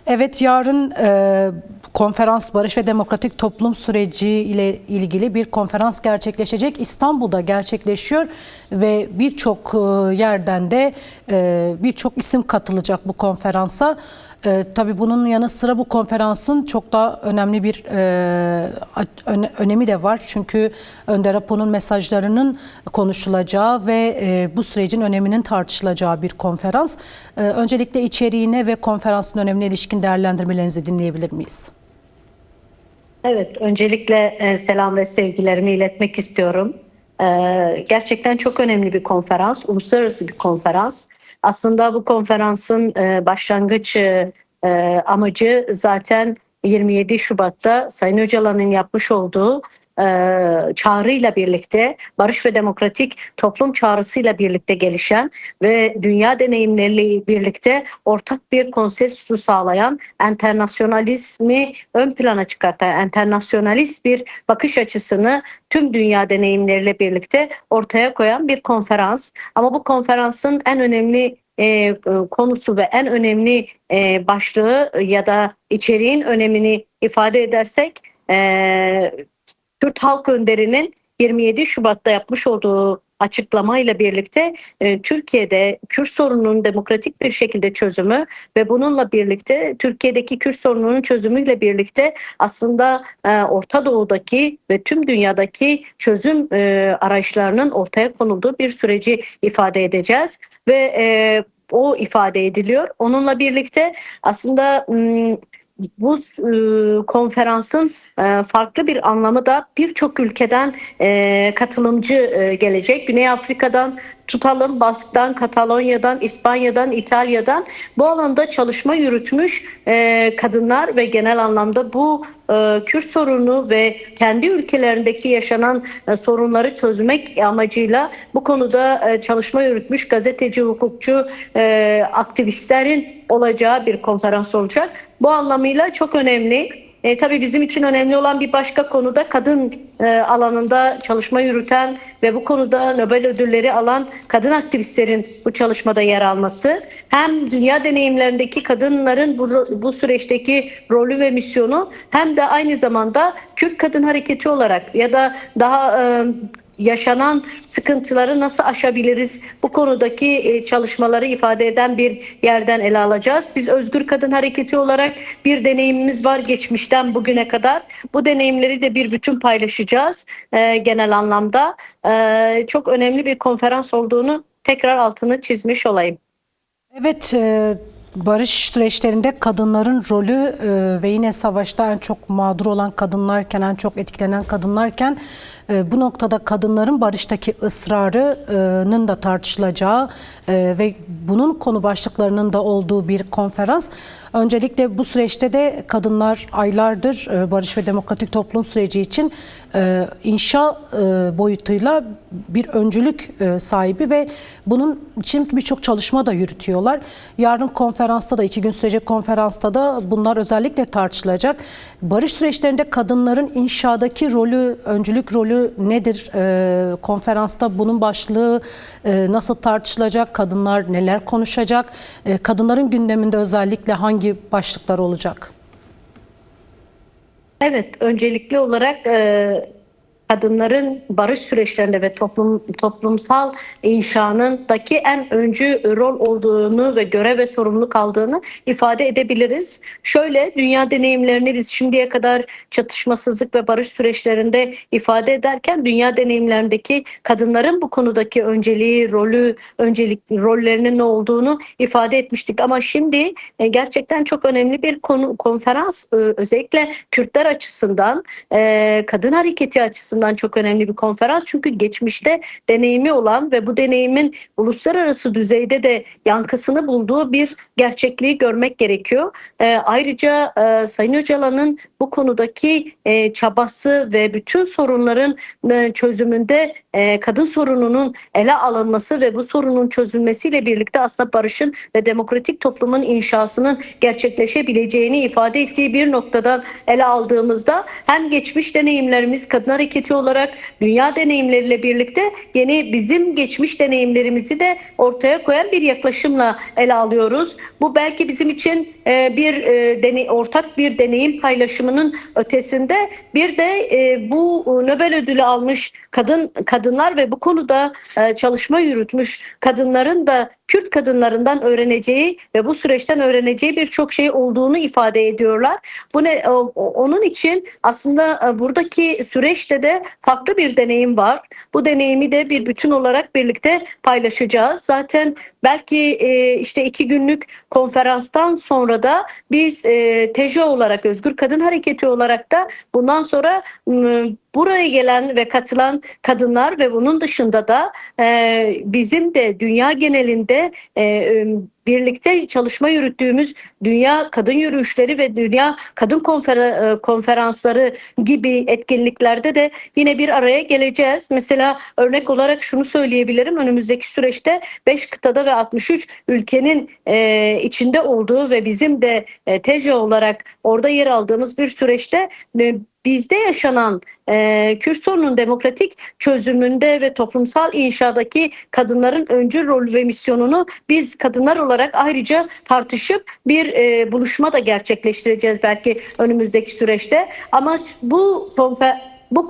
Evet, yarın konferans Barış ve Demokratik Toplum süreci ile ilgili bir konferans gerçekleşecek. İstanbul'da gerçekleşiyor ve birçok yerden de birçok isim katılacak bu konferansa. Tabii bunun yanı sıra bu konferansın çok daha önemli bir önemi de var. Çünkü Önder Apo'nun mesajlarının konuşulacağı ve bu sürecin öneminin tartışılacağı bir konferans. Öncelikle içeriğine ve konferansın önemine ilişkin değerlendirmelerinizi dinleyebilir miyiz? Evet, öncelikle selam ve sevgilerimi iletmek istiyorum. Gerçekten çok önemli bir konferans, uluslararası bir konferans. Aslında bu konferansın başlangıç amacı zaten 27 Şubat'ta Sayın Öcalan'ın yapmış olduğu çağrıyla birlikte, barış ve demokratik toplum çağrısıyla birlikte gelişen ve dünya deneyimleriyle birlikte ortak bir konsensüsü sağlayan, enternasyonalizmi ön plana çıkartan, enternasyonalist bir bakış açısını tüm dünya deneyimleriyle birlikte ortaya koyan bir konferans. Ama bu konferansın en önemli konusu ve en önemli başlığı ya da içeriğin önemini ifade edersek, Kürt Halk Önderi'nin 27 Şubat'ta yapmış olduğu açıklamayla birlikte Türkiye'de Kürt sorununun demokratik bir şekilde çözümü ve bununla birlikte Türkiye'deki Kürt sorununun çözümüyle birlikte aslında Orta Doğu'daki ve tüm dünyadaki çözüm arayışlarının ortaya konulduğu bir süreci ifade edeceğiz ve o ifade ediliyor. Onunla birlikte aslında bu konferansın farklı bir anlamı da birçok ülkeden katılımcı gelecek. Güney Afrika'dan tutalım, Bask'tan, Katalonya'dan, İspanya'dan, İtalya'dan bu alanda çalışma yürütmüş kadınlar ve genel anlamda bu Kürt sorunu ve kendi ülkelerindeki yaşanan sorunları çözmek amacıyla bu konuda çalışma yürütmüş gazeteci, hukukçu, aktivistlerin olacağı bir konferans olacak. Bu anlamıyla çok önemli. Tabii bizim için önemli olan bir başka konu da kadın alanında çalışma yürüten ve bu konuda Nobel ödülleri alan kadın aktivistlerin bu çalışmada yer alması. Hem dünya deneyimlerindeki kadınların bu süreçteki rolü ve misyonu, hem de aynı zamanda Kürt Kadın Hareketi olarak ya da daha yaşanan sıkıntıları nasıl aşabiliriz? Bu konudaki çalışmaları ifade eden bir yerden ele alacağız. Biz Özgür Kadın Hareketi olarak bir deneyimimiz var geçmişten bugüne kadar. Bu deneyimleri de bir bütün paylaşacağız genel anlamda. Çok önemli bir konferans olduğunu tekrar altını çizmiş olayım. Evet, barış süreçlerinde kadınların rolü ve yine savaşta en çok mağdur olan kadınlarken, en çok etkilenen kadınlarken bu noktada kadınların barıştaki ısrarının da tartışılacağı ve bunun konu başlıklarının da olduğu bir konferans. Öncelikle bu süreçte de kadınlar aylardır barış ve demokratik toplum süreci için inşa boyutuyla bir öncülük sahibi ve bunun için birçok çalışma da yürütüyorlar. Yarın konferansta da 2 gün sürecek konferansta da bunlar özellikle tartışılacak. Barış süreçlerinde kadınların inşadaki rolü, öncülük rolü nedir? Konferansta bunun başlığı nasıl tartışılacak? Kadınlar neler konuşacak? Kadınların gündeminde özellikle hangi başlıklar olacak? Evet, öncelikli olarak kadınların barış süreçlerinde ve toplumsal inşanındaki en öncü rol olduğunu ve görev ve sorumluluk aldığını ifade edebiliriz. Şöyle, dünya deneyimlerini biz şimdiye kadar çatışmasızlık ve barış süreçlerinde ifade ederken dünya deneyimlerindeki kadınların bu konudaki önceliği, rollerinin ne olduğunu ifade etmiştik. Ama şimdi gerçekten çok önemli bir konferans, özellikle Kürtler açısından, kadın hareketi açısından çok önemli bir konferans. Çünkü geçmişte deneyimi olan ve bu deneyimin uluslararası düzeyde de yankısını bulduğu bir gerçekliği görmek gerekiyor. Ayrıca Sayın Öcalan'ın bu konudaki çabası ve bütün sorunların çözümünde kadın sorununun ele alınması ve bu sorunun çözülmesiyle birlikte aslında barışın ve demokratik toplumun inşasının gerçekleşebileceğini ifade ettiği bir noktadan ele aldığımızda hem geçmiş deneyimlerimiz kadın hareketi ülke olarak dünya deneyimleriyle birlikte yeni bizim geçmiş deneyimlerimizi de ortaya koyan bir yaklaşımla ele alıyoruz. Bu belki bizim için ortak bir deneyim paylaşımının ötesinde bir de bu Nobel ödülü almış kadınlar ve bu konuda çalışma yürütmüş kadınların da Kürt kadınlarından öğreneceği ve bu süreçten öğreneceği birçok şey olduğunu ifade ediyorlar. Onun için aslında buradaki süreçte de farklı bir deneyim var. Bu deneyimi de bir bütün olarak birlikte paylaşacağız. Zaten belki işte 2 günlük konferanstan sonra da biz TEJO olarak, Özgür Kadın Hareketi olarak da bundan sonra buraya gelen ve katılan kadınlar ve bunun dışında da bizim de dünya genelinde birlikte çalışma yürüttüğümüz Dünya Kadın Yürüyüşleri ve Dünya Kadın Konferansları gibi etkinliklerde de yine bir araya geleceğiz. Mesela örnek olarak şunu söyleyebilirim. Önümüzdeki süreçte 5 kıtada ve 63 ülkenin içinde olduğu ve bizim de TEJO olarak orada yer aldığımız bir süreçte bizde yaşanan Kürt sorunun demokratik çözümünde ve toplumsal inşadaki kadınların öncül rolü ve misyonunu biz kadınlar olarak ayrıca tartışıp bir buluşma da gerçekleştireceğiz belki önümüzdeki süreçte. Ama bu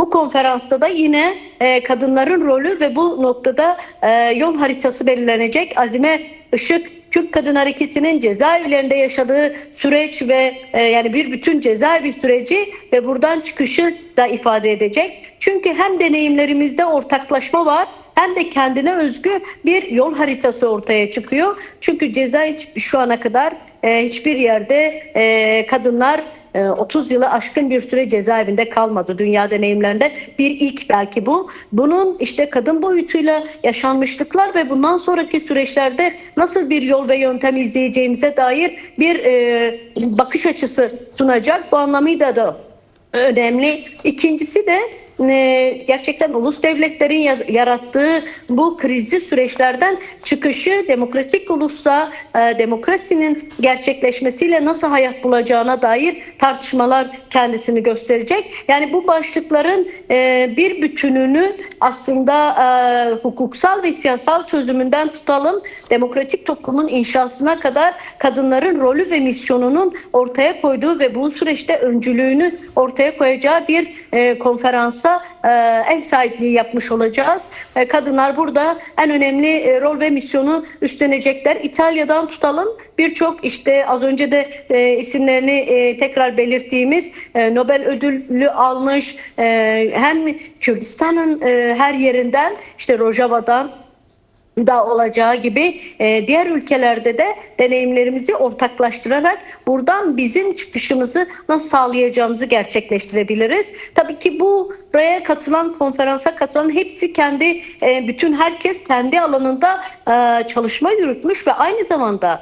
konferansta da yine kadınların rolü ve bu noktada yol haritası belirlenecek. Azime Işık Kürt Kadın Hareketi'nin cezaevlerinde yaşadığı süreç ve yani bir bütün cezaevi süreci ve buradan çıkışı da ifade edecek. Çünkü hem deneyimlerimizde ortaklaşma var hem de kendine özgü bir yol haritası ortaya çıkıyor. Çünkü şu ana kadar hiçbir yerde kadınlar 30 yılı aşkın bir süre cezaevinde kalmadı dünya deneyimlerinde. Bir ilk belki bu. Bunun işte kadın boyutuyla yaşanmışlıklar ve bundan sonraki süreçlerde nasıl bir yol ve yöntem izleyeceğimize dair bir bakış açısı sunacak. Bu anlamıyla da önemli. İkincisi de gerçekten ulus devletlerin yarattığı bu krizli süreçlerden çıkışı demokratik ulussa demokrasinin gerçekleşmesiyle nasıl hayat bulacağına dair tartışmalar kendisini gösterecek. Yani bu başlıkların bir bütününü aslında hukuksal ve siyasal çözümünden tutalım demokratik toplumun inşasına kadar kadınların rolü ve misyonunun ortaya koyduğu ve bu süreçte öncülüğünü ortaya koyacağı bir konferansa ev sahipliği yapmış olacağız. Kadınlar burada en önemli rol ve misyonu üstlenecekler. İtalya'dan tutalım birçok işte az önce de isimlerini tekrar belirttiğimiz Nobel ödülü almış hem Kürdistan'ın her yerinden işte Rojava'dan da olacağı gibi diğer ülkelerde de deneyimlerimizi ortaklaştırarak buradan bizim çıkışımızı nasıl sağlayacağımızı gerçekleştirebiliriz. Tabii ki buraya katılan, konferansa katılan hepsi bütün herkes kendi alanında çalışma yürütmüş ve aynı zamanda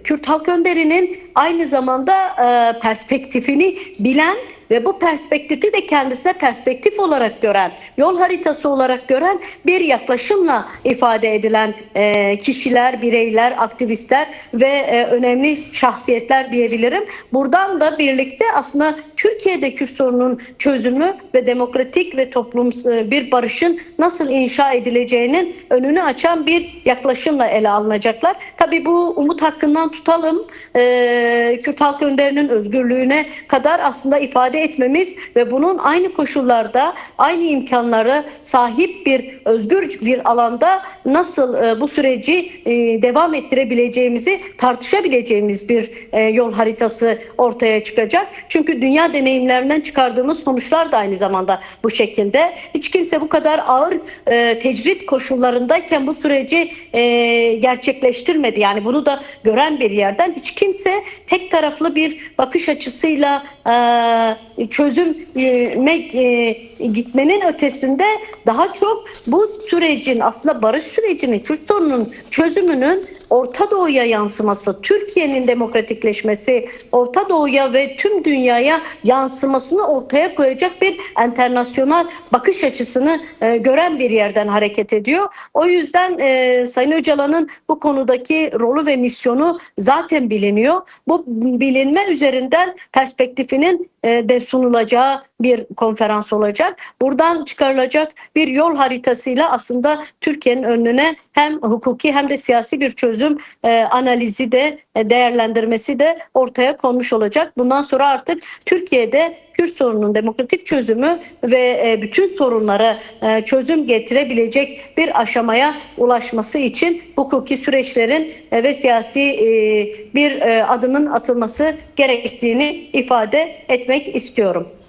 Kürt Halk Önderi'nin aynı zamanda perspektifini bilen ve bu perspektifi de kendisine perspektif olarak gören, yol haritası olarak gören bir yaklaşımla ifade edilen kişiler, bireyler, aktivistler ve önemli şahsiyetler diyebilirim. Buradan da birlikte aslında Türkiye'de Kürt sorunun çözümü ve demokratik ve bir barışın nasıl inşa edileceğinin önünü açan bir yaklaşımla ele alınacaklar. Tabii bu umut hakkından tutalım. Kürt Halk Önderi'nin özgürlüğüne kadar aslında ifade etmemiz ve bunun aynı koşullarda, aynı imkanlara sahip bir özgür bir alanda nasıl bu süreci devam ettirebileceğimizi tartışabileceğimiz bir yol haritası ortaya çıkacak. Çünkü dünya deneyimlerinden çıkardığımız sonuçlar da aynı zamanda bu şekilde. Hiç kimse bu kadar ağır tecrit koşullarındayken bu süreci gerçekleştirmedi. Yani bunu da gören bir yerden hiç kimse tek taraflı bir bakış açısıyla çözüme gitmenin ötesinde daha çok bu sürecin aslında barış sürecinin, Kürt sorunun çözümünün Orta Doğu'ya yansıması, Türkiye'nin demokratikleşmesi, Orta Doğu'ya ve tüm dünyaya yansımasını ortaya koyacak bir internasyonal bakış açısını gören bir yerden hareket ediyor. O yüzden Sayın Öcalan'ın bu konudaki rolü ve misyonu zaten biliniyor. Bu bilinme üzerinden perspektifinin de sunulacağı bir konferans olacak. Buradan çıkarılacak bir yol haritasıyla aslında Türkiye'nin önüne hem hukuki hem de siyasi bir çözüm analizi de değerlendirmesi de ortaya konmuş olacak. Bundan sonra artık Türkiye'de Kürt sorununun demokratik çözümü ve bütün sorunlara çözüm getirebilecek bir aşamaya ulaşması için hukuki süreçlerin ve siyasi bir adımın atılması gerektiğini ifade etmek istiyorum.